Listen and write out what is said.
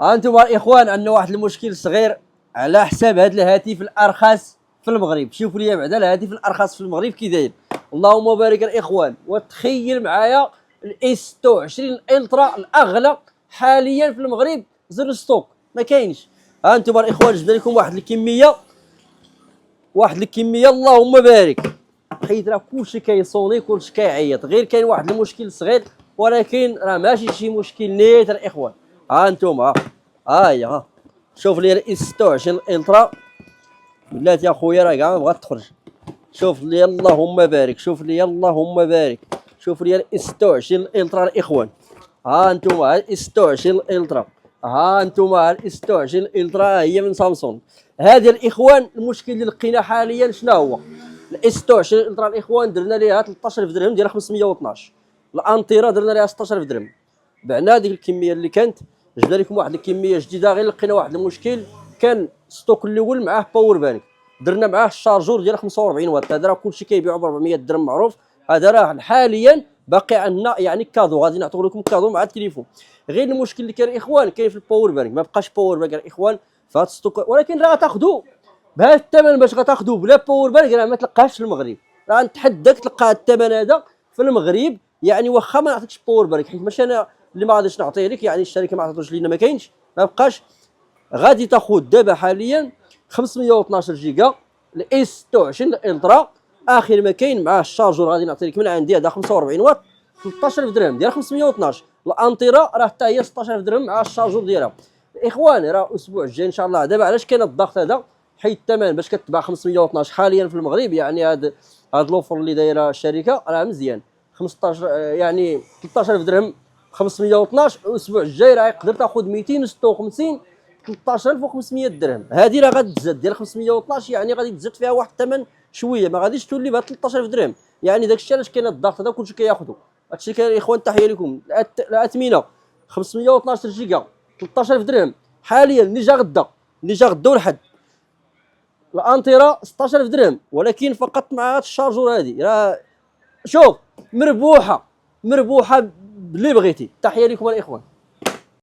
ها انتم الاخوان عندنا واحد المشكل صغير على حساب هذا الهاتف الارخص في المغرب. شوفوا لي بعدا الهاتف الارخص في المغرب كي داير. اللهم بارك الاخوان. وتخيل معايا الاس 26 الترا الاغلى حاليا في المغرب زر ستوك ما كاينش. ها انتم الاخوان جبنا لكم واحد الكميه اللهم بارك. حيت راه كلشي كيصوني كلشي كيعيط، غير كاين واحد المشكل صغير ولكن راه ماشي شي مشكل نيت الاخوان. ها انتم ها هي شوف لي الاس 26 الترا بلاتي يا خويا راه كاع ما بغات تخرج. شوف لي اللهم بارك، شوف لي اللهم بارك، شوف لي الاس 26 الترا الاخوان. ها انتم الاس 26 الترا، ها انتم الاس 26 الترا هي من سامسونج. هذه الاخوان المشكل اللي لقينا حاليا شنو هو؟ الاس 26 الترا الاخوان درنا ليها 13000 درهم ديال 512. الانتيرا درنا ليها 16000 درهم. بعنا هذيك الكميه اللي كانت، جبنا لكم واحد الكميه جديده. غير لقينا واحد المشكل، كان ستوك الاول معاه باور بانك، درنا معاه الشارجور ديال 45 واط. هذا راه كلشي كيبيعوا ب 400 درهم معروف. هذا راه حاليا باقي عندنا يعني كادو، غادي نعطيو لكم كادو مع التليفون. غير المشكل اللي كاين الاخوان كاين في الباور بانك، ما بقاش باور بانك الاخوان في هذا الستوك، ولكن راه غتاخذوا بهذا الثمن. باش غتاخذوا بلا باور بانك راه ما تلقاهش في المغرب، راه نتحداك تلقى هذا الثمن هذا في المغرب. يعني واخا ما نعطيكش باور بانك، حيت ماشي انا اللي ما غاديش نعطيه لك، يعني الشركه ما عطاتوش لينا، ما كاينش، ما بقاش. غادي تاخذ دابا حاليا 512 جيجا الاس 26 الترا اخر ما كاين مع الشارجور. غادي نعطي لك من عندي هذا 45 واط 13000 درهم ديال 512. الانتيرا راه حتى هي 16000 درهم مع الشارجور ديالها. الاخوان راه الاسبوع الجاي ان شاء الله. دابا علاش كاين الضغط هذا؟ حيت الثمن باش كتباع 512 حاليا في المغرب، يعني هاد لوفر اللي دايره الشركه راه مزيان. 15 يعني 13000 درهم 512. الاسبوع الجاي راه يقدر تاخذ 256 13500 درهم. هذه راه غادي تزاد ديال 512، يعني غادي تزاد فيها واحد الثمن شويه، ما غاديش تولي بهاد 13000 درهم. يعني داك الشيء علاش كاين الضغط هذا كلشي كياخذوا. هادشي كاين الاخوان. تحيه لكم. الاثمنه 512 جيجا 13000 درهم حاليا اللي جا غدا والحد. الانتيرا 16000 درهم ولكن فقط مع هاد الشارجور. هذه راه شوف مربوحه اللي بغيتي. تحيه لكم الاخوان.